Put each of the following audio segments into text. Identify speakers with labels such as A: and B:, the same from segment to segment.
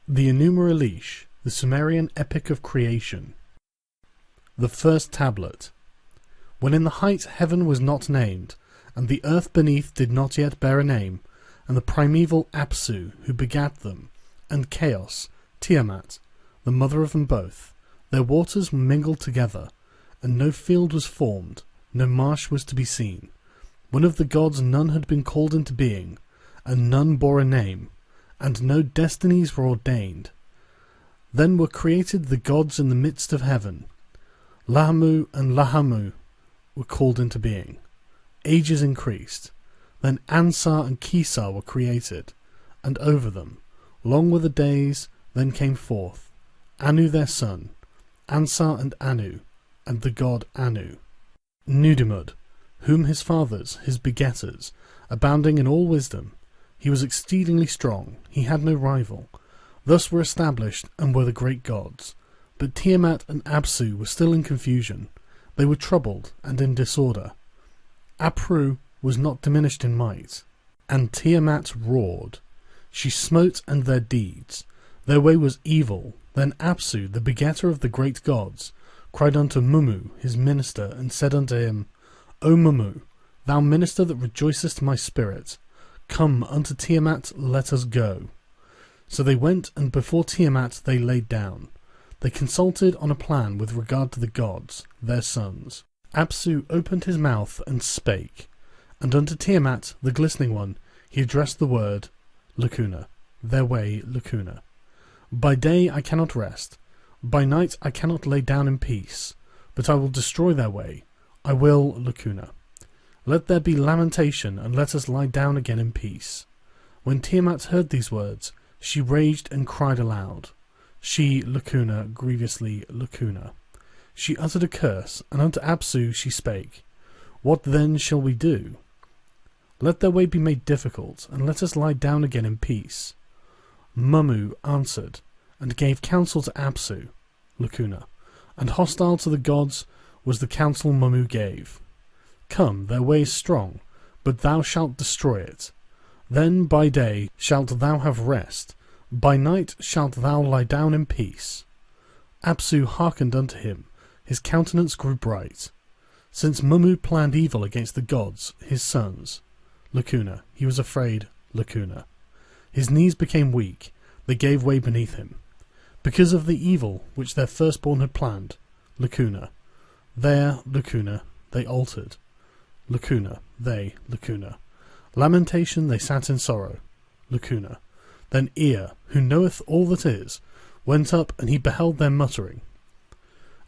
A: The ENUMA ELISH, the Sumerian epic of creation. The first tablet. When in the height heaven was not named, and the earth beneath did not yet bear a name, and the primeval Apsu, who begat them, and Chaos, Tiamat, the mother of them both, their waters were mingled together, and no field was formed, no marsh was to be seen. When of the gods none had been called into being, and none bore a name, and no destinies were ordained. Then were created the gods in the midst of heaven. Lahamu and Lahamu were called into being. Ages increased. Then Ansar and Kisar were created, and over them, long were the days, then came forth Anu their son, Ansar and Anu, and the god Anu. Nudimud, whom his fathers, his begetters, abounding in all wisdom, he was exceedingly strong, he had no rival. Thus were established, and were the great gods. But Tiamat and Apsu were still in confusion. They were troubled, and in disorder. Apru was not diminished in might. And Tiamat roared. She smote and their deeds. Their way was evil. Then Apsu, the begetter of the great gods, cried unto Mummu, his minister, and said unto him, O Mummu, thou minister that rejoicest my spirit, come unto Tiamat, let us go. So they went, and before Tiamat they laid down. They consulted on a plan with regard to the gods, their sons. Apsu opened his mouth and spake, and unto Tiamat, the glistening one, he addressed the word, Lacuna, their way, Lacuna. By day I cannot rest, by night I cannot lay down in peace, but I will destroy their way, I will, Lacuna. Let there be lamentation, and let us lie down again in peace. When Tiamat heard these words, she raged and cried aloud. She, Lacuna, grievously Lacuna. She uttered a curse, and unto Apsu she spake, What then shall we do? Let their way be made difficult, and let us lie down again in peace. Mummu answered, and gave counsel to Apsu, Lacuna, and hostile to the gods was the counsel Mummu gave. Come, their way is strong, but thou shalt destroy it. Then by day shalt thou have rest, by night shalt thou lie down in peace. Apsu hearkened unto him, his countenance grew bright. Since Mummu planned evil against the gods, his sons, Lacuna, he was afraid, Lacuna. His knees became weak, they gave way beneath him. Because of the evil which their firstborn had planned, Lacuna. There, Lacuna, they altered. Lacuna, they, Lacuna. Lamentation they sat in sorrow, Lacuna. Then Ea, who knoweth all that is, went up, and he beheld their muttering.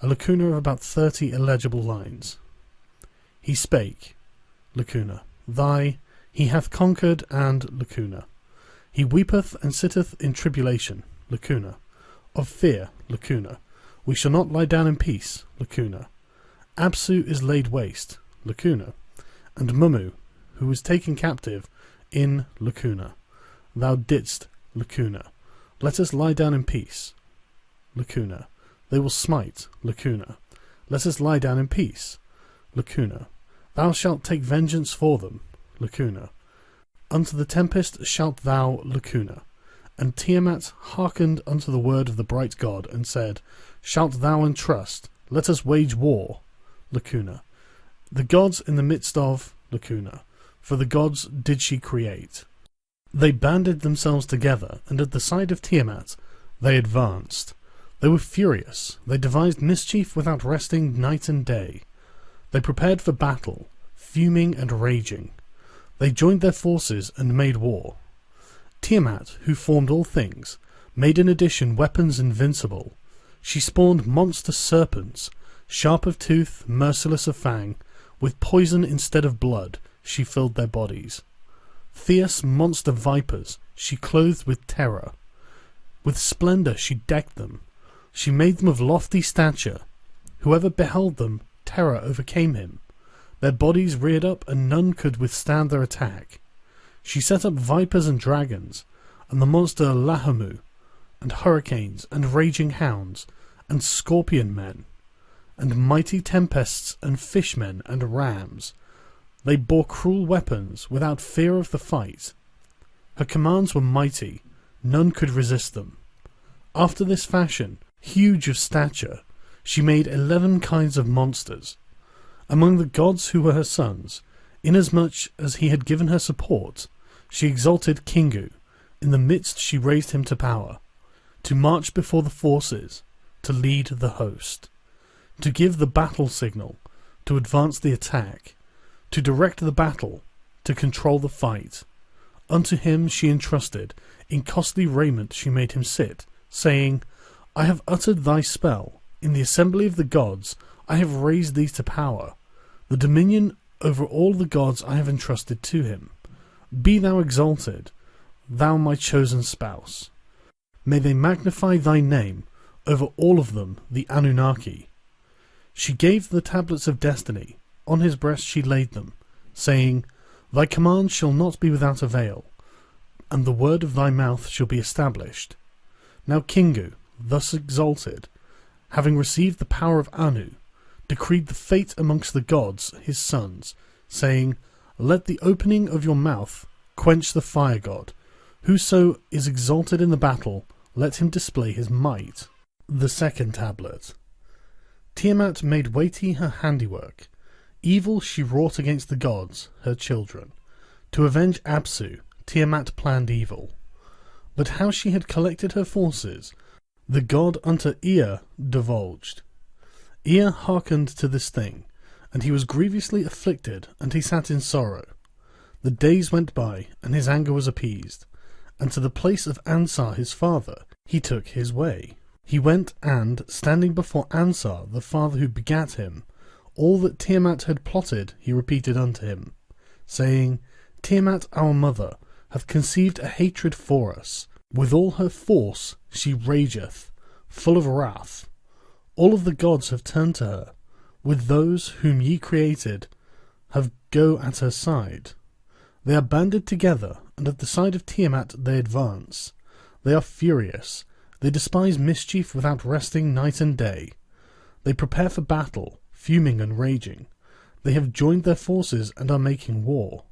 A: A lacuna of about 30 illegible lines. He spake, Lacuna, he hath conquered, and Lacuna. He weepeth and sitteth in tribulation, Lacuna. Of fear, Lacuna. We shall not lie down in peace, Lacuna. Apsu is laid waste, Lacuna. And Mummu, who was taken captive, in Lacuna. Thou didst, Lacuna. Let us lie down in peace, Lacuna. They will smite, Lacuna. Let us lie down in peace, Lacuna. Thou shalt take vengeance for them, Lacuna. Unto the tempest shalt thou, Lacuna. And Tiamat hearkened unto the word of the bright god, and said, Shalt thou entrust? Let us wage war, Lacuna. The gods in the midst of, Lacuna. For the gods did she create. They banded themselves together, and at the sight of Tiamat they advanced. They were furious. They devised mischief without resting night and day. They prepared for battle, fuming and raging. They joined their forces and made war. Tiamat, who formed all things, made in addition weapons invincible. She spawned monster serpents, sharp of tooth, merciless of fang. With poison instead of blood she filled their bodies. Fierce monster vipers she clothed with terror. With splendour she decked them. She made them of lofty stature. Whoever beheld them, terror overcame him. Their bodies reared up, and none could withstand their attack. She set up vipers and dragons, and the monster Lahamu, and hurricanes, and raging hounds, and scorpion men, and mighty tempests, and fishmen, and rams. They bore cruel weapons, without fear of the fight. Her commands were mighty, none could resist them. After this fashion, huge of stature, she made 11 kinds of monsters. Among the gods who were her sons, inasmuch as he had given her support, she exalted Kingu. In the midst she raised him to power, to march before the forces, to lead the host, to give the battle signal, to advance the attack, to direct the battle, to control the fight. Unto him she entrusted, in costly raiment she made him sit, saying, I have uttered thy spell, in the assembly of the gods I have raised thee to power. The dominion over all the gods I have entrusted to him. Be thou exalted, thou my chosen spouse. May they magnify thy name over all of them, the Anunnaki. She gave the tablets of destiny, on his breast she laid them, saying, Thy command shall not be without avail, and the word of thy mouth shall be established. Now Kingu, thus exalted, having received the power of Anu, decreed the fate amongst the gods, his sons, saying, Let the opening of your mouth quench the fire god. Whoso is exalted in the battle, let him display his might. The second tablet. Tiamat made weighty her handiwork. Evil she wrought against the gods, her children. To avenge Apsu, Tiamat planned evil. But how she had collected her forces, the god unto Ea divulged. Ea hearkened to this thing, and he was grievously afflicted, and he sat in sorrow. The days went by, and his anger was appeased, and to the place of Ansar his father he took his way. He went, and, standing before Ansar the father who begat him, all that Tiamat had plotted he repeated unto him, saying, Tiamat our mother hath conceived a hatred for us. With all her force she rageth, full of wrath. All of the gods have turned to her, with those whom ye created have go at her side. They are banded together, and at the side of Tiamat they advance. They are furious. They despise mischief without resting night and day. They prepare for battle, fuming and raging. They have joined their forces and are making war.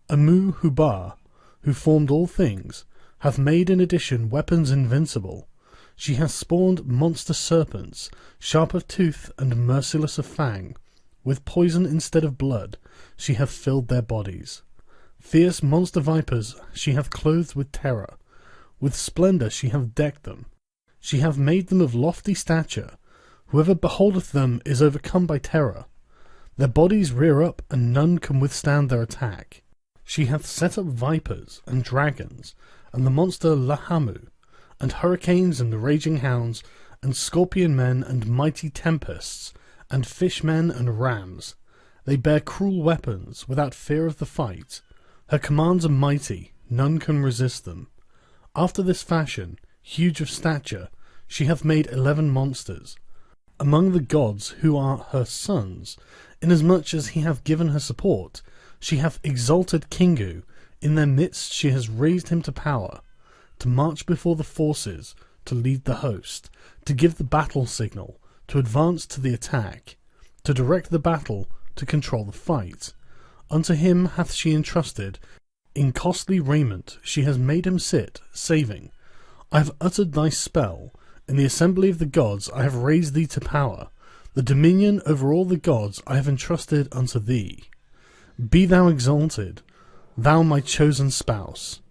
A: Amu Hubar, who formed all things, hath made in addition weapons invincible. She hath spawned monster serpents, sharp of tooth and merciless of fang. With poison instead of blood she hath filled their bodies. Fierce monster vipers she hath clothed with terror. With splendour she hath decked them. She hath made them of lofty stature. Whoever beholdeth them is overcome by terror. Their bodies rear up, and none can withstand their attack. She hath set up vipers and dragons, and the monster Lahamu, and hurricanes and the raging hounds, and scorpion men and mighty tempests, and fishmen and rams. They bear cruel weapons, without fear of the fight. Her commands are mighty, none can resist them. After this fashion, huge of stature, she hath made 11 monsters. Among the gods who are her sons, inasmuch as he hath given her support, she hath exalted Kingu. In their midst she has raised him to power, to march before the forces, to lead the host, to give the battle signal, to advance to the attack, to direct the battle, to control the fight. Unto him hath she entrusted. In costly raiment she has made him sit, saving, I have uttered thy spell. In the assembly of the gods I have raised thee to power. The dominion over all the gods I have entrusted unto thee. Be thou exalted, thou my chosen spouse.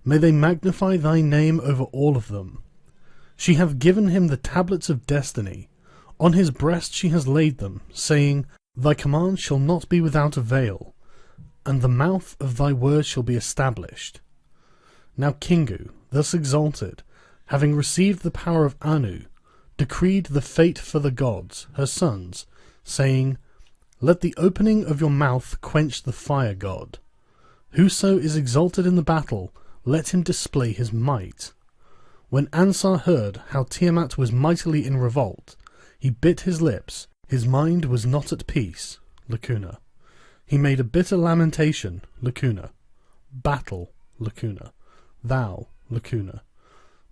A: May they magnify thy name over all of them. She hath given him the tablets of destiny. On his breast she has laid them, saying, Thy command shall not be without avail, and the mouth of thy word shall be established. Now Kingu, thus exalted, having received the power of Anu, decreed the fate for the gods, her sons, saying, Let the opening of your mouth quench the fire god. Whoso is exalted in the battle, let him display his might. When Ansar heard how Tiamat was mightily in revolt, he bit his lips, his mind was not at peace. Lacuna. He made a bitter lamentation. Lacuna. Battle. Lacuna. Thou. Lacuna.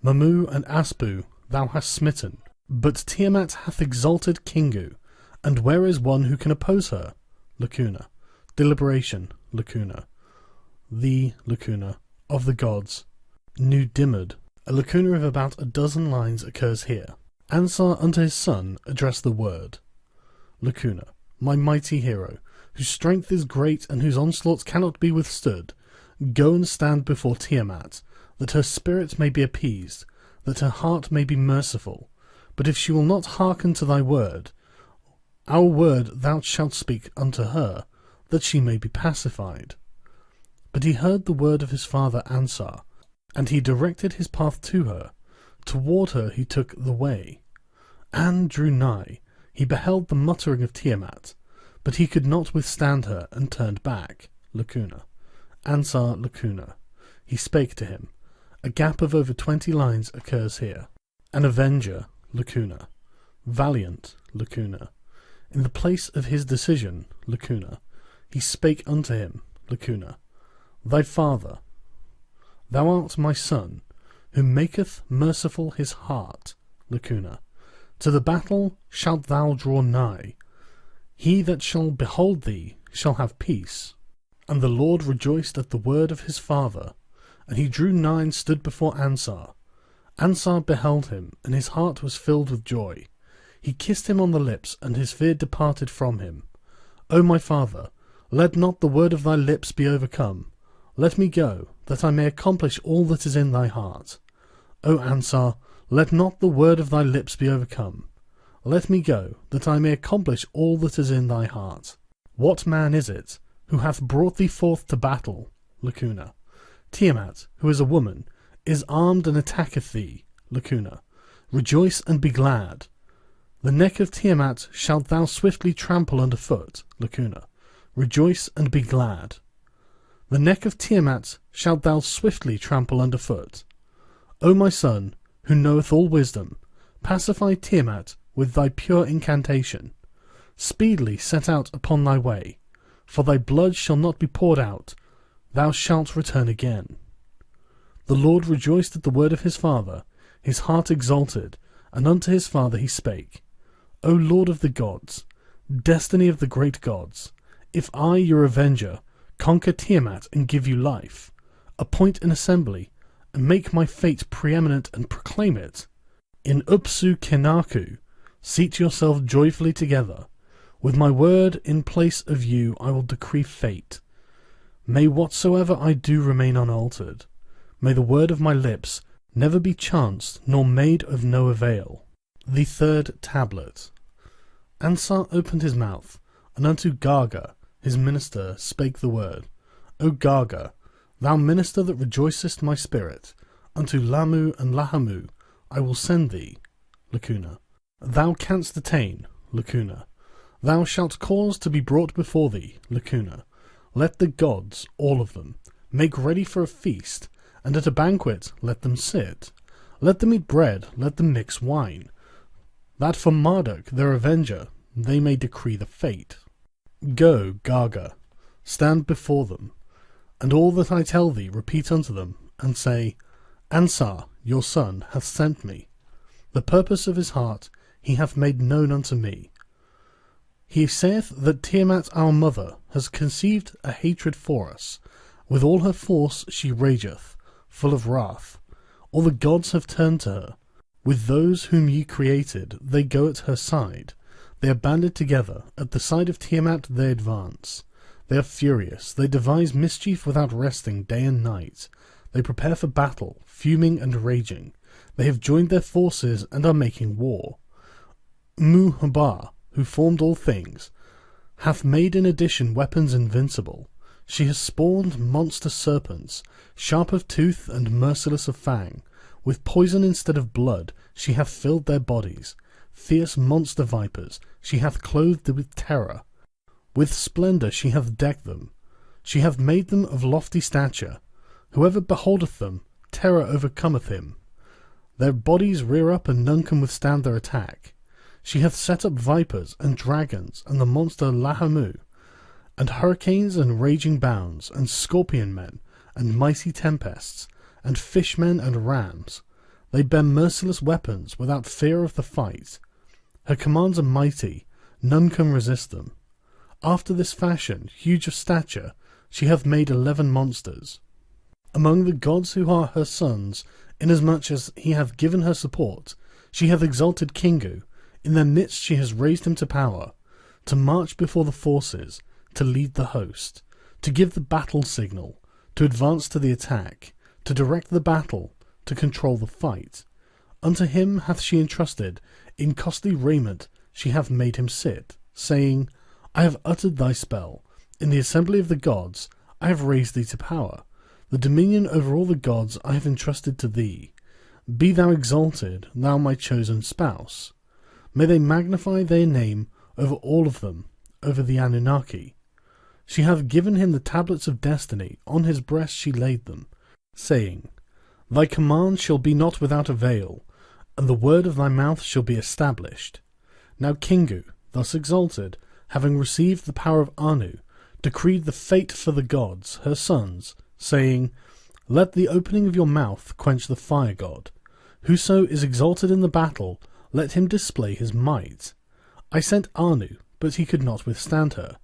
A: Mamu and Aspu thou hast smitten, but Tiamat hath exalted Kingu, and where is one who can oppose her? Lacuna. Deliberation. Lacuna. The Lacuna of the gods. Nu Dimud A lacuna of about a dozen lines occurs here. Ansar unto his son addressed the word. Lacuna. My mighty hero, whose strength is great and whose onslaughts cannot be withstood, go and stand before Tiamat, that her spirit may be appeased, that her heart may be merciful. But if she will not hearken to thy word, our word thou shalt speak unto her, that she may be pacified. But he heard the word of his father Ansar, and he directed his path to her. Toward her he took the way. An drew nigh. He beheld the muttering of Tiamat, but he could not withstand her, and turned back. Lacuna. Ansar lacuna. He spake to him. A gap of over 20 lines occurs here. An avenger. Lacuna. Valiant. Lacuna. In the place of his decision. Lacuna. He spake unto him. Lacuna. Thy father. Thou art my son, who maketh merciful his heart. Lacuna. To the battle shalt thou draw nigh. He that shall behold thee shall have peace. And the Lord rejoiced at the word of his father, and he drew nigh and stood before Ansar. Ansar beheld him, and his heart was filled with joy. He kissed him on the lips, and his fear departed from him. O my father, let not the word of thy lips be overcome. Let me go, that I may accomplish all that is in thy heart. O Ansar, let not the word of thy lips be overcome. Let me go, that I may accomplish all that is in thy heart. What man is it who hath brought thee forth to battle? Lacuna. Tiamat, who is a woman, is armed and attacketh thee. Lacuna. Rejoice and be glad. The neck of Tiamat shalt thou swiftly trample under foot. Lacuna. Rejoice and be glad. The neck of Tiamat shalt thou swiftly trample under foot. O my son, who knoweth all wisdom, pacify Tiamat with thy pure incantation. Speedily set out upon thy way, for thy blood shall not be poured out. Thou shalt return again. The Lord rejoiced at the word of his father, his heart exalted, and unto his father he spake. O Lord of the gods, destiny of the great gods, if I, your avenger, conquer Tiamat and give you life, appoint an assembly, and make my fate preeminent and proclaim it. In Upsu Kenaku, seat yourselves joyfully together. With my word in place of you I will decree fate. May whatsoever I do remain unaltered. May the word of my lips never be chanced nor made of no avail. The third tablet. Ansar opened his mouth, and unto Gaga, his minister, spake the word. O Gaga, thou minister that rejoicest my spirit, unto Lamu and Lahamu I will send thee. Lacuna. Thou canst attain. Lacuna. Thou shalt cause to be brought before thee. Lacuna. Let the gods, all of them, make ready for a feast, and at a banquet let them sit. Let them eat bread, let them mix wine, that for Marduk their avenger they may decree the fate. Go, Gaga, stand before them, and all that I tell thee repeat unto them, and say, Ansar, your son, hath sent me. The purpose of his heart he hath made known unto me. He saith that Tiamat our mother has conceived a hatred for us. With all her force she rageth, full of wrath. All the gods have turned to her. With those whom ye created they go at her side. They are banded together. At the side of Tiamat they advance. They are furious. They devise mischief without resting day and night. They prepare for battle, fuming and raging. They have joined their forces and are making war. Muhabah, who formed all things, hath made in addition weapons invincible. She has spawned monster serpents, sharp of tooth and merciless of fang. With poison instead of blood she hath filled their bodies. Fierce monster vipers she hath clothed with terror. With splendour she hath decked them. She hath made them of lofty stature. Whoever beholdeth them, terror overcometh him. Their bodies rear up, and none can withstand their attack. She hath set up vipers and dragons, and the monster Lahamu, and hurricanes and raging bounds, and scorpion men, and mighty tempests, and fishmen and rams. They bear merciless weapons, without fear of the fight. Her commands are mighty, none can resist them. After this fashion, huge of stature, she hath made 11 monsters. Among the gods who are her sons inasmuch as he hath given her support, she hath exalted Kingu, in their midst she has raised him to power, to march before the forces, to lead the host, to give the battle signal, to advance to the attack, to direct the battle, to control the fight. Unto him hath she entrusted, in costly raiment she hath made him sit, saying, I have uttered thy spell, in the assembly of the gods I have raised thee to power. The dominion over all the gods I have entrusted to thee. Be thou exalted, thou my chosen spouse. May they magnify their name over all of them, over the Anunnaki. She hath given him the tablets of destiny, on his breast she laid them, saying, Thy command shall be not without avail, and the word of thy mouth shall be established. Now Kingu, thus exalted, having received the power of Anu, decreed the fate for the gods, her sons, saying, Let the opening of your mouth quench the fire god. Whoso is exalted in the battle, let him display his might. I sent Anu, but he could not withstand her.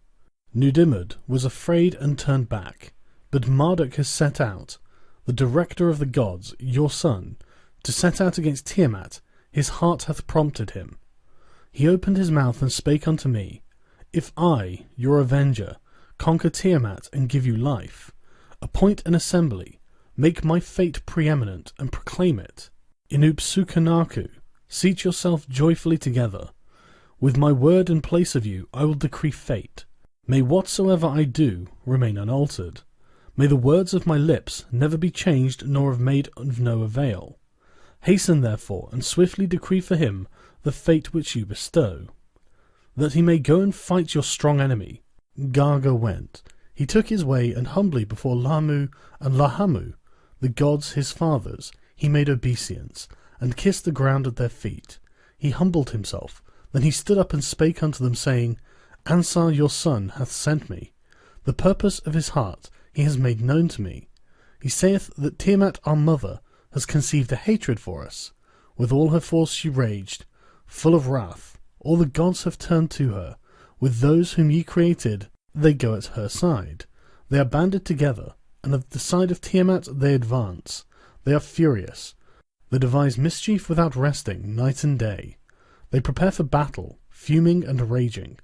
A: Nudimmud was afraid and turned back, but Marduk has set out, the director of the gods, your son, to set out against Tiamat. His heart hath prompted him. He opened his mouth and spake unto me, If I, your avenger, conquer Tiamat and give you life, appoint an assembly, make my fate preeminent, and proclaim it. Inupsukanaku, seat yourself joyfully together. With my word in place of you I will decree fate. May whatsoever I do remain unaltered. May the words of my lips never be changed nor have made of no avail. Hasten therefore, and swiftly decree for him the fate which you bestow, that he may go and fight your strong enemy. Garga went. He took his way, and humbly before Lamu and Lahamu, the gods his fathers, he made obeisance, and kissed the ground at their feet. He humbled himself. Then he stood up and spake unto them, saying, Ansar your son hath sent me. The purpose of his heart he has made known to me. He saith that Tiamat our mother has conceived a hatred for us. With all her force she raged, full of wrath. All the gods have turned to her. With those whom ye created, they go at her side. They are banded together, and at the side of Tiamat they advance. They are furious. They devise mischief without resting, night and day. They prepare for battle, fuming and raging.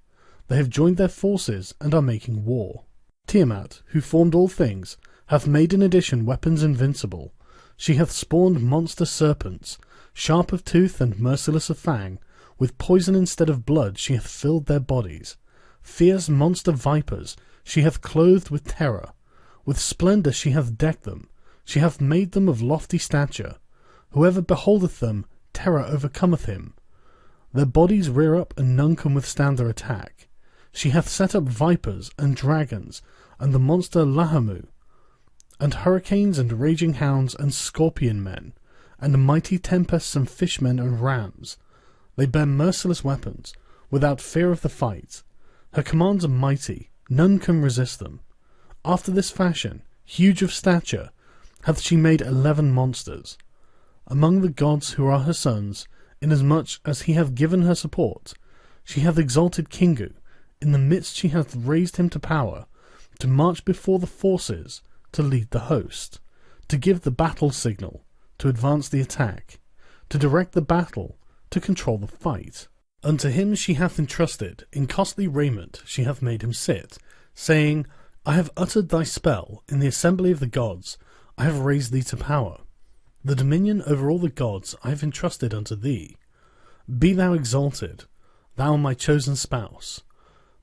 A: They have joined their forces, and are making war. Tiamat, who formed all things, hath made in addition weapons invincible. She hath spawned monster serpents, sharp of tooth and merciless of fang. With poison instead of blood she hath filled their bodies. Fierce monster vipers she hath clothed with terror. With splendour she hath decked them. She hath made them of lofty stature. Whoever beholdeth them, terror overcometh him. Their bodies rear up, and none can withstand their attack. She hath set up vipers and dragons, and the monster Lahamu, and hurricanes and raging hounds and scorpion men, and mighty tempests and fishmen and rams. They bear merciless weapons, without fear of the fight. Her commands are mighty, none can resist them. After this fashion, huge of stature, hath she made 11 monsters. Among the gods who are her sons, inasmuch as he hath given her support, she hath exalted Kingu, in the midst she hath raised him to power, to march before the forces, to lead the host, to give the battle signal, to advance the attack, to direct the battle, to control the fight. Unto him she hath entrusted, in costly raiment she hath made him sit, saying, I have uttered thy spell, in the assembly of the gods I have raised thee to power. The dominion over all the gods I have entrusted unto thee. Be thou exalted, thou my chosen spouse.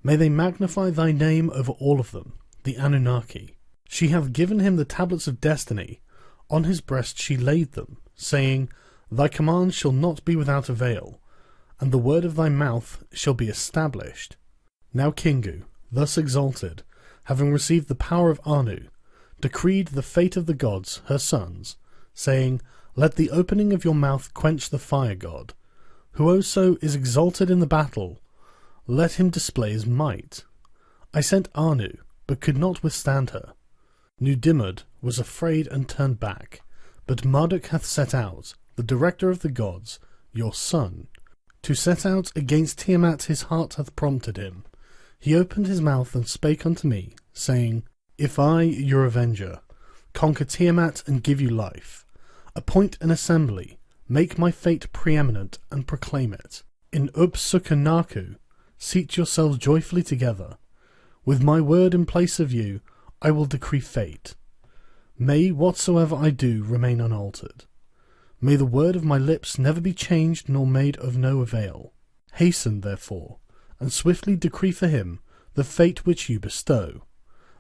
A: May they magnify thy name over all of them, the Anunnaki. She hath given him the tablets of destiny, on his breast she laid them, saying, Thy command shall not be without avail, and the word of thy mouth shall be established. Now Kingu, thus exalted, having received the power of Anu, decreed the fate of the gods, her sons, saying, Let the opening of your mouth quench the fire god. Whoso is exalted in the battle, let him display his might. I sent Anu, but could not withstand her. Nudimmud was afraid and turned back, but Marduk hath set out, the director of the gods, your son. To set out against Tiamat his heart hath prompted him. He opened his mouth and spake unto me, saying, If I, your avenger, conquer Tiamat and give you life, Appoint an assembly, make my fate preeminent, and proclaim it. In Upsukanaku, seat yourselves joyfully together. With my word in place of you, I will decree fate. May whatsoever I do remain unaltered. May the word of my lips never be changed nor made of no avail. Hasten, therefore, and swiftly decree for him the fate which you bestow,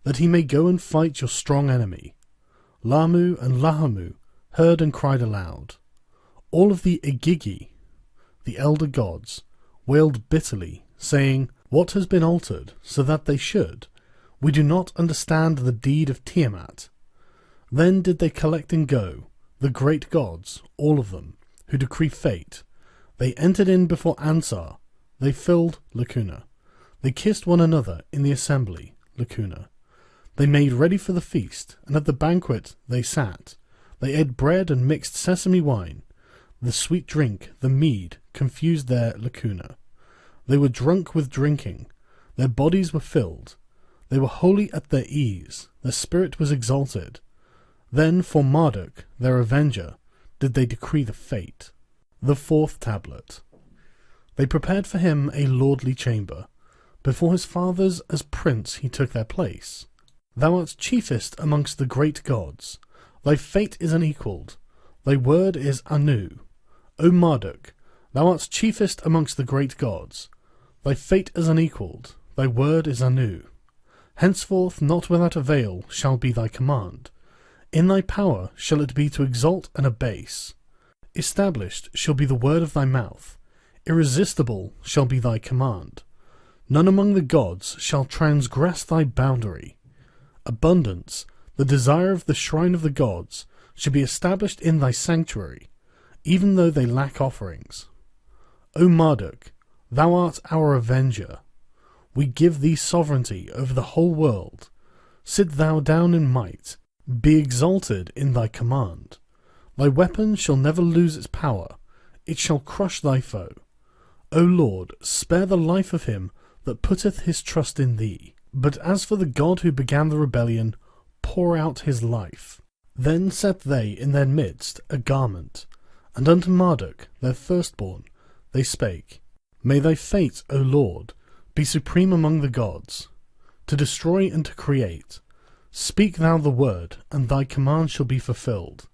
A: that he may go and fight your strong enemy. Lamu and Lahamu heard and cried aloud. All of the Igigi, the elder gods, wailed bitterly, saying, "What has been altered, so that they should? We do not understand the deed of Tiamat." Then did they collect and go, the great gods, all of them, who decree fate. They entered in before Ansar. They filled Lacuna. They kissed one another in the assembly, Lacuna. They made ready for the feast, and at the banquet they sat. They ate bread and mixed sesame wine. The sweet drink, the mead, confused their Lacuna. They were drunk with drinking. Their bodies were filled. They were wholly at their ease. Their spirit was exalted. Then for Marduk, their avenger, did they decree the fate. The fourth tablet. They prepared for him a lordly chamber. Before his fathers as prince he took their place. Thou art chiefest amongst the great gods. Thy fate is unequalled. Thy word is Anu. O Marduk, thou art chiefest amongst the great gods. Thy fate is unequalled. Thy word is Anu. Henceforth not without avail shall be thy command. In thy power shall it be to exalt and abase. Established shall be the word of thy mouth. Irresistible shall be thy command. None among the gods shall transgress thy boundary. Abundance, the desire of the shrine of the gods, shall be established in thy sanctuary, even though they lack offerings. O Marduk, thou art our avenger. We give thee sovereignty over the whole world. Sit thou down in might. Be exalted in thy command. Thy weapon shall never lose its power. It shall crush thy foe. O Lord, spare the life of him that putteth his trust in thee. But as for the God who began the rebellion, pour out his life. Then set they in their midst a garment, and unto Marduk, their firstborn, they spake, May thy fate, O Lord, be supreme among the gods, to destroy and to create. Speak thou the word, and thy command shall be fulfilled.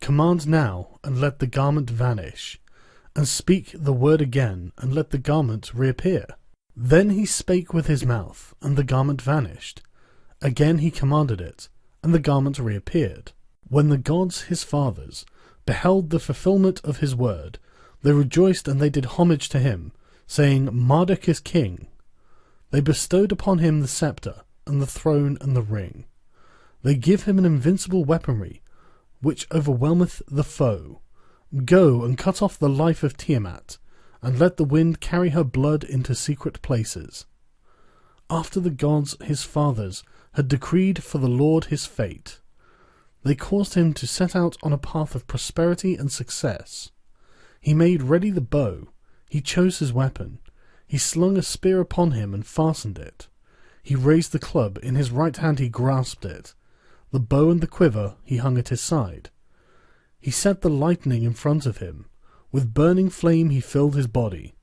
A: Command now, and let the garment vanish, and speak the word again, and let the garment reappear. Then he spake with his mouth, and the garment vanished. Again he commanded it, and the garment reappeared. When the gods his fathers beheld the fulfilment of his word, they rejoiced and they did homage to him, saying, Marduk is king. They bestowed upon him the sceptre, and the throne, and the ring. They give him an invincible weaponry, which overwhelmeth the foe. Go and cut off the life of Tiamat, and let the wind carry her blood into secret places. After the gods his fathers had decreed for the Lord his fate, they caused him to set out on a path of prosperity and success. He made ready the bow, he chose his weapon, he slung a spear upon him and fastened it. He raised the club, in his right hand he grasped it. The bow and the quiver he hung at his side. He set the lightning in front of him. With burning flame he filled his body.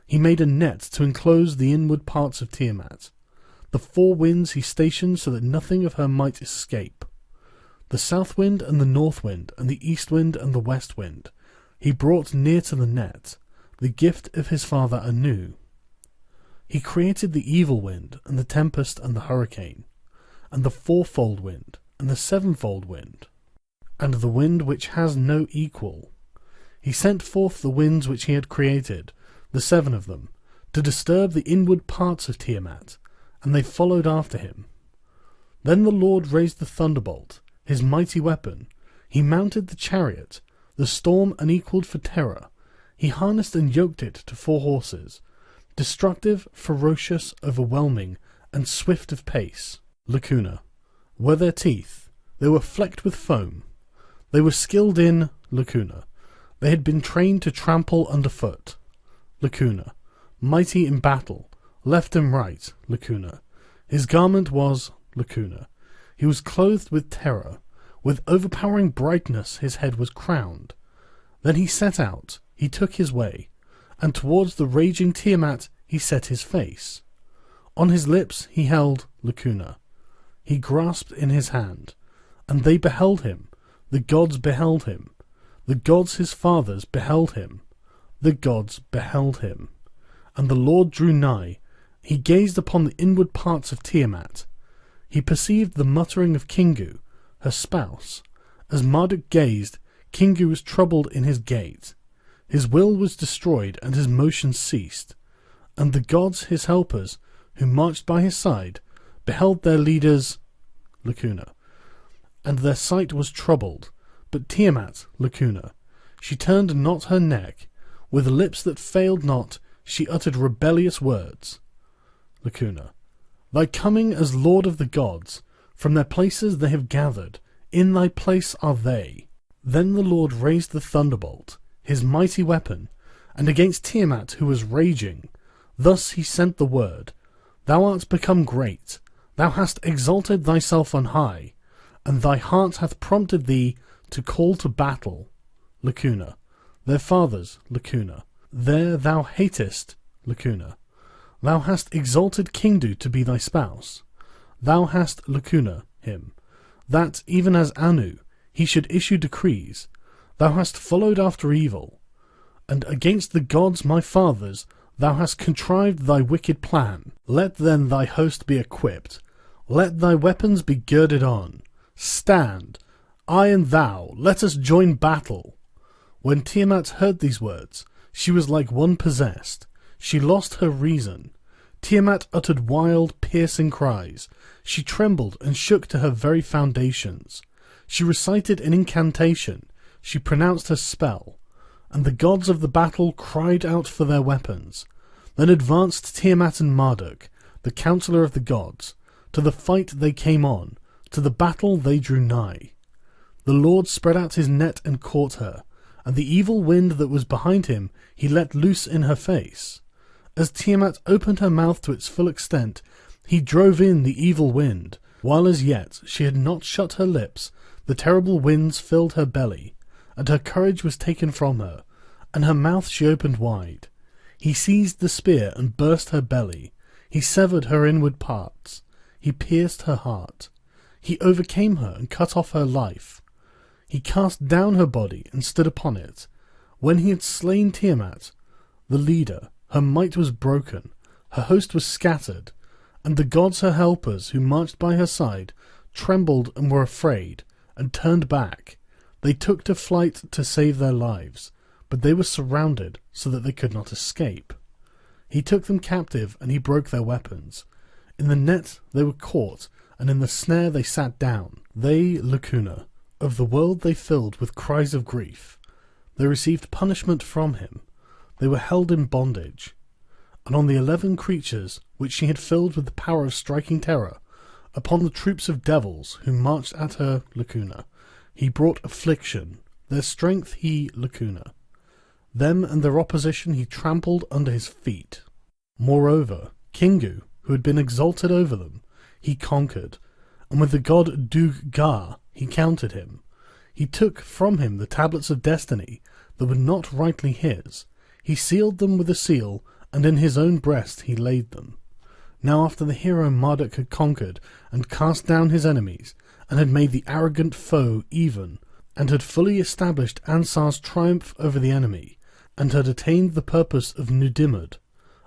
A: He made a net to enclose the inward parts of Tiamat. The four winds he stationed so that nothing of her might escape. The south wind and the north wind, and the east wind and the west wind, he brought near to the net, the gift of his father Anu. He created the evil wind, and the tempest and the hurricane, and the fourfold wind, and the sevenfold wind, and the wind which has no equal. He sent forth the winds which he had created, the seven of them, to disturb the inward parts of Tiamat, and they followed after him. Then the Lord raised the thunderbolt, his mighty weapon. He mounted the chariot, the storm unequalled for terror. He harnessed and yoked it to 4 horses, destructive, ferocious, overwhelming, and swift of pace. Lacuna. Were their teeth. They were flecked with foam. They were skilled in Lacuna. They had been trained to trample underfoot. Lacuna. Mighty in battle, left and right. Lacuna. His garment was Lacuna. He was clothed with terror. With overpowering brightness his head was crowned. Then he set out, he took his way, and towards the raging Tiamat he set his face. On his lips he held Lacuna. He grasped in his hand, and they beheld him, the gods beheld him, the gods his fathers beheld him, the gods beheld him. And the Lord drew nigh, he gazed upon the inward parts of Tiamat. He perceived the muttering of Kingu, her spouse. As Marduk gazed, Kingu was troubled in his gait. His will was destroyed, and his motion ceased. And the gods, his helpers, who marched by his side, beheld their leaders, Lacuna, and their sight was troubled. But Tiamat, Lacuna, she turned not her neck, with lips that failed not, she uttered rebellious words. Lacuna, thy coming as lord of the gods, from their places they have gathered, in thy place are they. Then the Lord raised the thunderbolt, his mighty weapon, and against Tiamat who was raging, thus he sent the word, Thou art become great, thou hast exalted thyself on high, and thy heart hath prompted thee to call to battle. Lacuna, their fathers, Lacuna, there thou hatest, Lacuna. Thou hast exalted Kingu to be thy spouse. Thou hast, Lacuna, him, that, even as Anu, he should issue decrees. Thou hast followed after evil, and against the gods my fathers thou hast contrived thy wicked plan. Let then thy host be equipped, let thy weapons be girded on. Stand, I and thou, let us join battle. When Tiamat heard these words, she was like one possessed. She lost her reason. Tiamat uttered wild, piercing cries. She trembled and shook to her very foundations. She recited an incantation. She pronounced her spell. And the gods of the battle cried out for their weapons. Then advanced Tiamat and Marduk, the counsellor of the gods. To the fight they came on. To the battle they drew nigh. The Lord spread out his net and caught her, and the evil wind that was behind him he let loose in her face. As Tiamat opened her mouth to its full extent, he drove in the evil wind. While as yet she had not shut her lips, the terrible winds filled her belly, and her courage was taken from her, and her mouth she opened wide. He seized the spear and burst her belly. He severed her inward parts. He pierced her heart. He overcame her and cut off her life. He cast down her body and stood upon it. When he had slain Tiamat, the leader, her might was broken, her host was scattered, and the gods her helpers, who marched by her side, trembled and were afraid, and turned back. They took to flight to save their lives, but they were surrounded so that they could not escape. He took them captive, and he broke their weapons. In the net they were caught, and in the snare they sat down. They, Lacuna, of the world they filled with cries of grief. They received punishment from him. They were held in bondage. And on the 11 creatures which she had filled with the power of striking terror, upon the troops of devils who marched at her, Lacuna, he brought affliction. Their strength he, Lacuna. Them and their opposition he trampled under his feet. Moreover, Kingu, who had been exalted over them, he conquered, and with the god Dug-Gar he countered him. He took from him the tablets of destiny that were not rightly his. He sealed them with a seal, and in his own breast he laid them. Now after the hero Marduk had conquered, and cast down his enemies, and had made the arrogant foe even, and had fully established Ansar's triumph over the enemy, and had attained the purpose of Nudimud,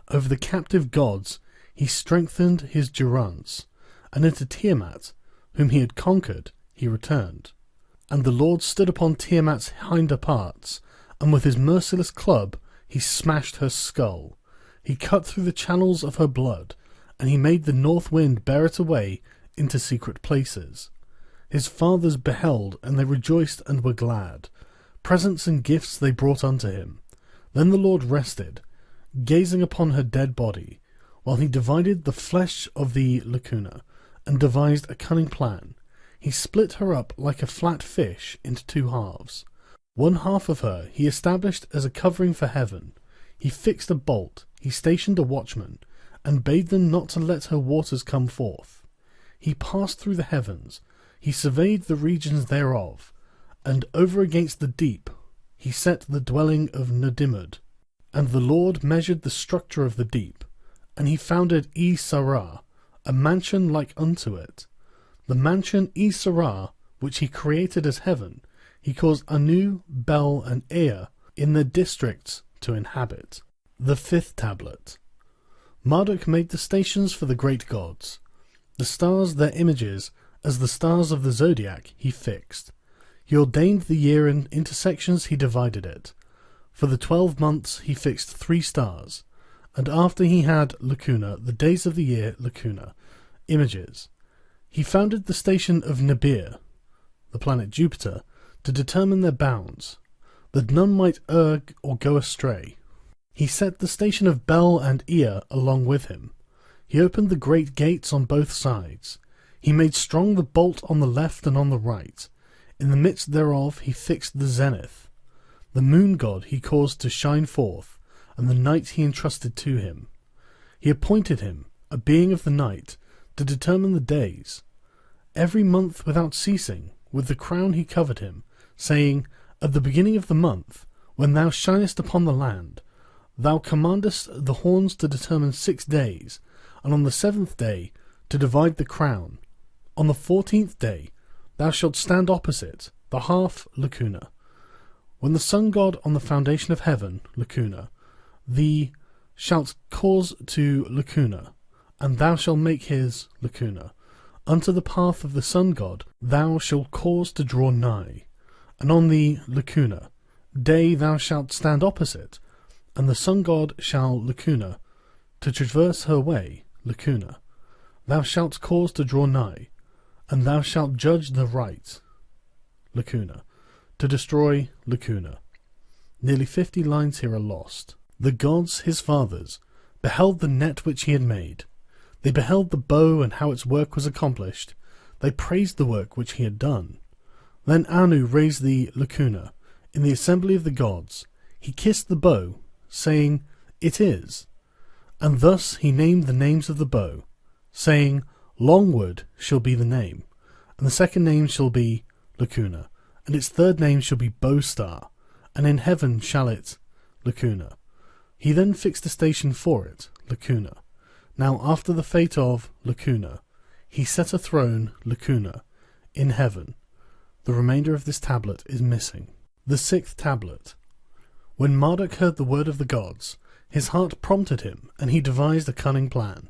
A: over the captive gods he strengthened his durance, and into Tiamat, whom he had conquered, he returned. And the Lord stood upon Tiamat's hinder parts, and with his merciless club he smashed her skull. He cut through the channels of her blood, and he made the north wind bear it away into secret places. His fathers beheld, and they rejoiced and were glad. Presents and gifts they brought unto him. Then the Lord rested, gazing upon her dead body, while he divided the flesh of the Lacuna, and devised a cunning plan. He split her up like a flat fish into 2 halves. One half of her he established as a covering for heaven. He fixed a bolt, he stationed a watchman, and bade them not to let her waters come forth. He passed through the heavens. he surveyed the regions thereof, and over against the deep he set the dwelling of Nudimud. And the Lord measured the structure of the deep, and he founded Sarah, a mansion like unto it. The mansion Sarah, which he created as heaven, he caused Anu, Bel, and Ea in their districts to inhabit. The fifth tablet. Marduk made the stations for the great gods. The stars, their images, as the stars of the zodiac, he fixed. He ordained the year, in intersections he divided it. For the 12 months he fixed 3 stars, and after he had lacuna, the days of the year lacuna, images. He founded the station of Nibiru, the planet Jupiter, to determine their bounds, that none might err or go astray. He set the station of Bel and Ea along with him. He opened the great gates on both sides. He made strong the bolt on the left and on the right. In the midst thereof he fixed the zenith. The moon god he caused to shine forth, and the night he entrusted to him. He appointed him, a being of the night, to determine the days. Every month without ceasing, with the crown he covered him, saying, At the beginning of the month, when thou shinest upon the land, thou commandest the horns to determine 6 days, and on the 7th day to divide the crown. On the 14th day thou shalt stand opposite, the half lacuna. When the sun god on the foundation of heaven, lacuna, thee shalt cause to lacuna, and thou shalt make his lacuna. Unto the path of the sun god thou shalt cause to draw nigh, and on the lacuna day thou shalt stand opposite, and the sun god shall lacuna, to traverse her way, lacuna. Thou shalt cause to draw nigh, and thou shalt judge the right, lacuna, to destroy, lacuna. Nearly 50 lines here are lost. The gods, his fathers, beheld the net which he had made. They beheld the bow and how its work was accomplished. They praised the work which he had done. Then Anu raised the lacuna in the assembly of the gods. He kissed the bow, saying, It is. And thus he named the names of the bow, saying, Longwood shall be the name, and the second name shall be lacuna, and its third name shall be Bowstar, and in heaven shall it lacuna. He then fixed a station for it, lacuna. Now after the fate of lacuna, he set a throne, lacuna, in heaven. The remainder of this tablet is missing. The 6th tablet. When Marduk heard the word of the gods, his heart prompted him, and he devised a cunning plan.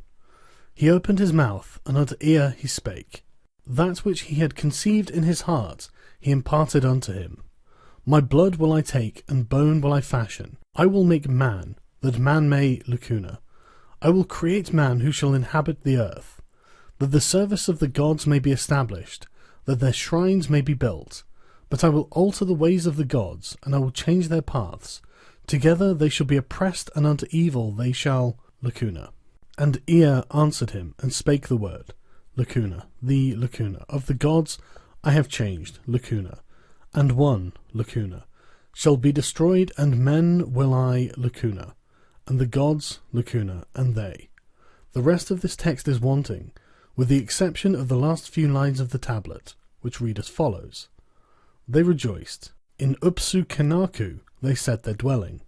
A: He opened his mouth, and unto Ea he spake. That which he had conceived in his heart he imparted unto him. My blood will I take, and bone will I fashion. I will make man, that man may lacuna. I will create man who shall inhabit the earth, that the service of the gods may be established, that their shrines may be built. But I will alter the ways of the gods, and I will change their paths. Together they shall be oppressed, and unto evil they shall lacuna. And Ea answered him, and spake the word, lacuna, the lacuna, of the gods I have changed, lacuna, and one, lacuna, shall be destroyed, and men will I, lacuna, and the gods, lacuna, and they. The rest of this text is wanting, with the exception of the last few lines of the tablet, which read as follows. They rejoiced. In Upsu Kenaku they set their dwelling.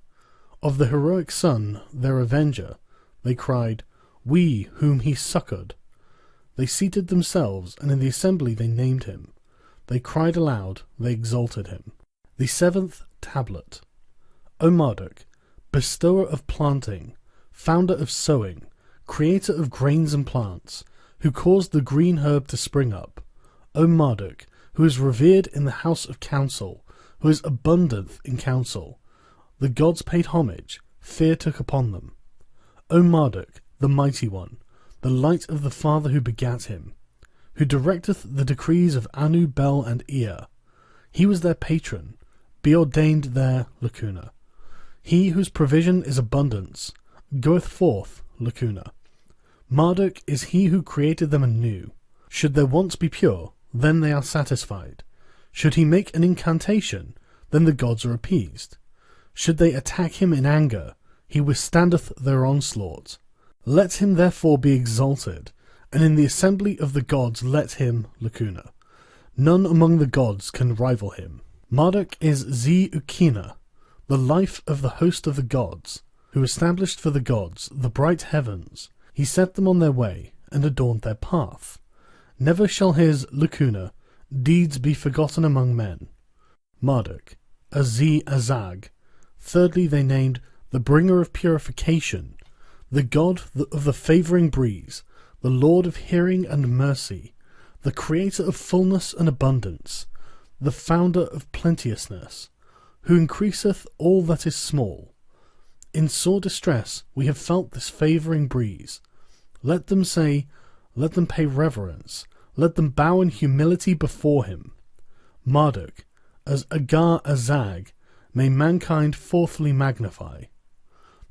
A: Of the heroic son, their avenger, they cried, We whom he succoured. They seated themselves, and in the assembly they named him. They cried aloud, they exalted him. The 7th tablet. O Marduk, bestower of planting, founder of sowing, creator of grains and plants, who caused the green herb to spring up. O Marduk, who is revered in the house of counsel, who is abundant in counsel. The gods paid homage, fear took upon them. O Marduk, the mighty one, the light of the Father who begat him, who directeth the decrees of Anu, Bel, and Ea. He was their patron, be ordained their lacuna. He whose provision is abundance, goeth forth lacuna. Marduk is he who created them anew. Should their wants be pure, then they are satisfied. Should he make an incantation, then the gods are appeased. Should they attack him in anger, he withstandeth their onslaught. Let him therefore be exalted, and in the assembly of the gods let him lacuna. None among the gods can rival him. Marduk is Ze-Ukina, the life of the host of the gods, who established for the gods the bright heavens. He set them on their way, and adorned their path. Never shall his, Lacuna, deeds be forgotten among men. Marduk, a Ze-Azag. Thirdly they named the bringer of purification, the god of the favouring breeze, the lord of hearing and mercy, the creator of fullness and abundance, the founder of plenteousness, who increaseth all that is small. In sore distress we have felt this favouring breeze. Let them say, let them pay reverence, let them bow in humility before him. Marduk, as Agar-Azag, may mankind fourthly magnify.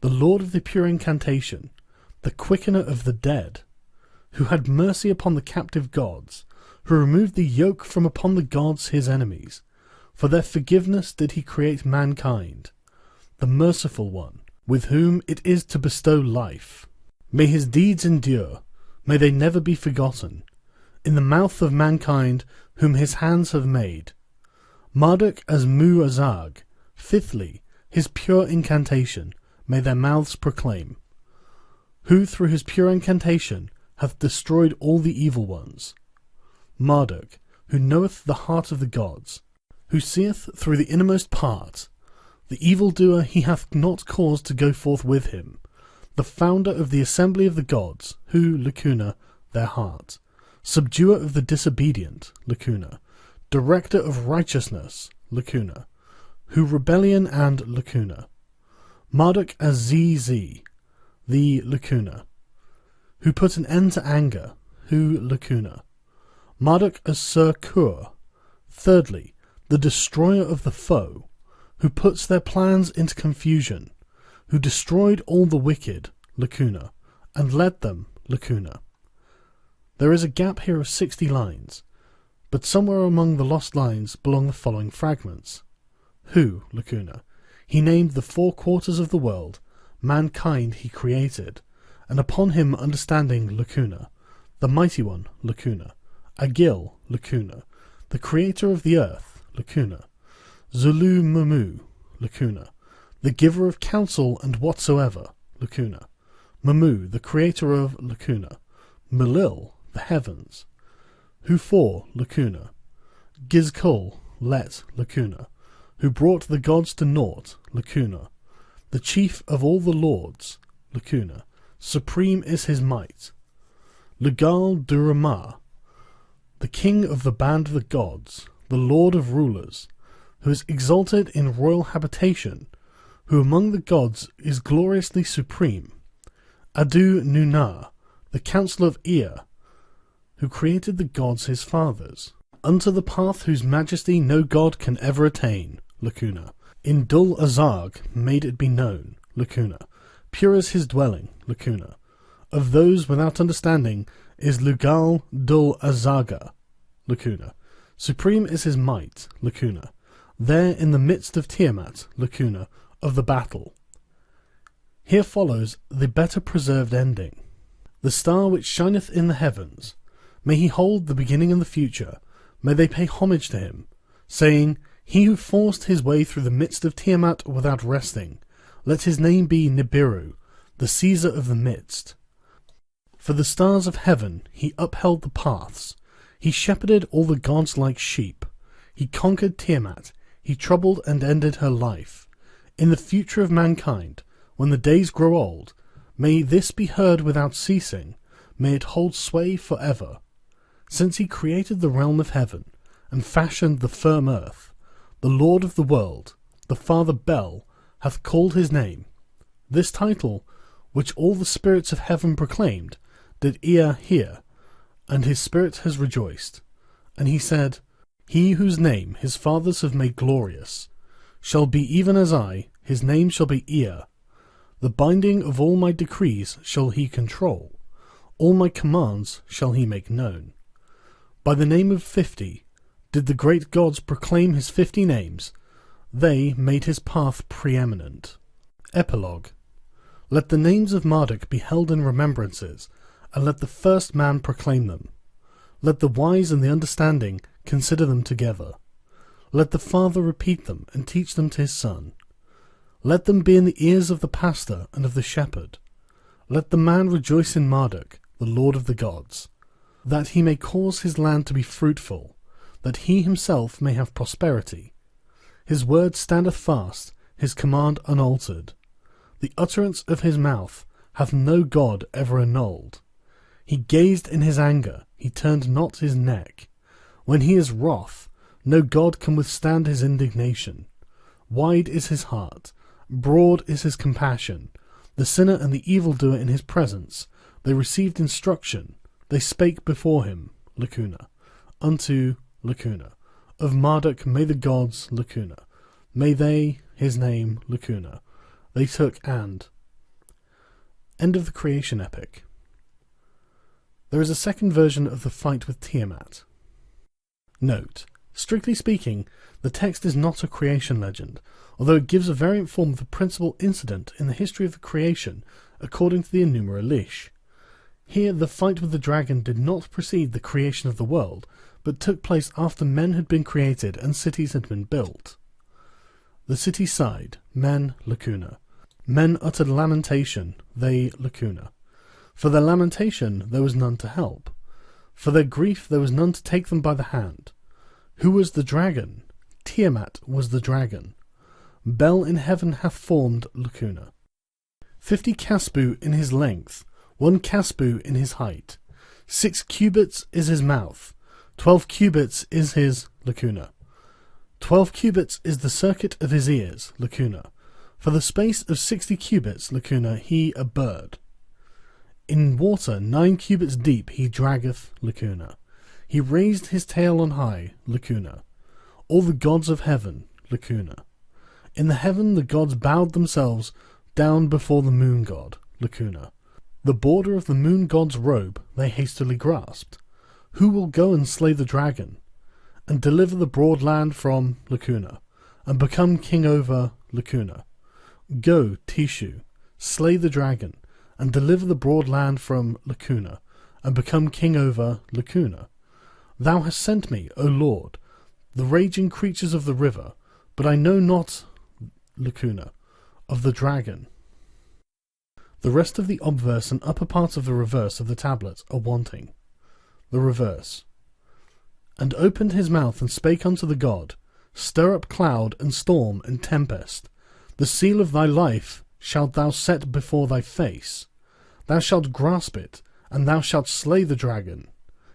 A: The lord of the pure incantation, the quickener of the dead, who had mercy upon the captive gods, who removed the yoke from upon the gods his enemies. For their forgiveness did he create mankind, the merciful one, with whom it is to bestow life. May his deeds endure, may they never be forgotten, in the mouth of mankind whom his hands have made. Marduk as Mu-Azag, fifthly, his pure incantation, may their mouths proclaim, who through his pure incantation hath destroyed all the evil ones. Marduk, who knoweth the heart of the gods, who seeth through the innermost part, the evildoer he hath not caused to go forth with him, the founder of the assembly of the gods, who, Lacuna, their heart, subduer of the disobedient, Lacuna, director of righteousness, Lacuna, who rebellion and Lacuna. Marduk as Ze-Z, the Lacuna, who put an end to anger, who Lacuna. Marduk as Ser-Kur, thirdly, the destroyer of the foe, who puts their plans into confusion, who destroyed all the wicked, Lacuna, and led them, Lacuna. There is a gap here of 60 lines, but somewhere among the lost lines belong the following fragments. Who, Lacuna, he named the 4 quarters of the world, mankind he created, and upon him understanding, Lacuna, the mighty one, Lacuna, Agil, Lacuna, the creator of the earth, Lacuna, Zulu-Mumu, Lacuna, the giver of counsel and whatsoever, Lacuna, Mamu, the creator of Lacuna, Melil, the heavens, who for, Lacuna, Gizkul, let, Lacuna, who brought the gods to naught, Lacuna, the chief of all the lords, Lacuna, supreme is his might, Lugal-Durama, the king of the band of the gods, the lord of rulers, who is exalted in royal habitation, who among the gods is gloriously supreme, Adu-Nuna, the counsellor of Ea, who created the gods his fathers, unto the path whose majesty no god can ever attain, Lacuna, in Dul-Azag made it be known, Lacuna, pure is his dwelling, Lacuna, of those without understanding is Lugal-Dul-Azaga, Lacuna, supreme is his might, Lacuna, there in the midst of Tiamat, Lacuna, of the battle. Here follows the better preserved ending. The star which shineth in the heavens, may he hold the beginning and the future, may they pay homage to him, saying, he who forced his way through the midst of Tiamat without resting, let his name be Nibiru, the Caesar of the midst. For the stars of heaven he upheld the paths, he shepherded all the gods like sheep, he conquered Tiamat, he troubled and ended her life. In the future of mankind, when the days grow old, may this be heard without ceasing, may it hold sway for ever. Since he created the realm of heaven, and fashioned the firm earth, the Lord of the world, the Father Bel, hath called his name. This title, which all the spirits of heaven proclaimed, did Ea hear, and his spirit has rejoiced. And he said, he whose name his fathers have made glorious, shall be even as I, his name shall be Ea. The binding of all my decrees shall he control, all my commands shall he make known. By the name of 50 did the great gods proclaim his 50 names, they made his path preeminent. Epilogue. Let the names of Marduk be held in remembrances, and let the first man proclaim them. Let the wise and the understanding consider them together. Let the father repeat them and teach them to his son. Let them be in the ears of the pastor and of the shepherd. Let the man rejoice in Marduk, the Lord of the gods, that he may cause his land to be fruitful, that he himself may have prosperity. His word standeth fast, his command unaltered. The utterance of his mouth hath no God ever annulled. He gazed in his anger, he turned not his neck. When he is wroth, no God can withstand his indignation. Wide is his heart, broad is his compassion. The sinner and the evildoer in his presence, they received instruction, they spake before him, unto, of Marduk may the gods, may they, his name, they took and. End of the creation epic. There is a second version of the fight with Tiamat. Note, strictly speaking, the text is not a creation legend, although it gives a variant form of the principal incident in the history of the creation according to the ENUMA ELISH. Here the fight with the dragon did not precede the creation of the world, but took place after men had been created and cities had been built. The city sighed, men, men uttered lamentation, they, For their lamentation there was none to help. For their grief there was none to take them by the hand. Who was the dragon? Tiamat was the dragon. Bel in heaven hath formed 50 caspu in his length, 1 caspu in his height. 6 cubits is his mouth, 12 cubits is his 12 cubits is the circuit of his ears, For the space of 60 cubits, he a bird. In water 9 cubits deep he draggeth, He raised his tail on high, All the gods of heaven, In the heaven the gods bowed themselves down before the moon god, The border of the moon god's robe they hastily grasped. Who will go and slay the dragon, and deliver the broad land from, and become king over, Go, Tishu, slay the dragon, and deliver the broad land from, and become king over, Thou hast sent me, O Lord, the raging creatures of the river, but I know not, of the dragon. The rest of the obverse and upper parts of the reverse of the tablet are wanting. The reverse. And opened his mouth and spake unto the god, Stir up cloud and storm and tempest. The seal of thy life shalt thou set before thy face. Thou shalt grasp it, and thou shalt slay the dragon.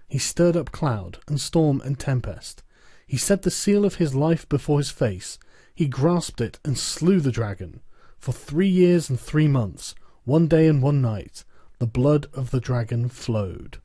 A: He stirred up cloud and storm and tempest. He set the seal of his life before his face. He grasped it and slew the dragon. For 3 years and 3 months, 1 day and 1 night, the blood of the dragon flowed.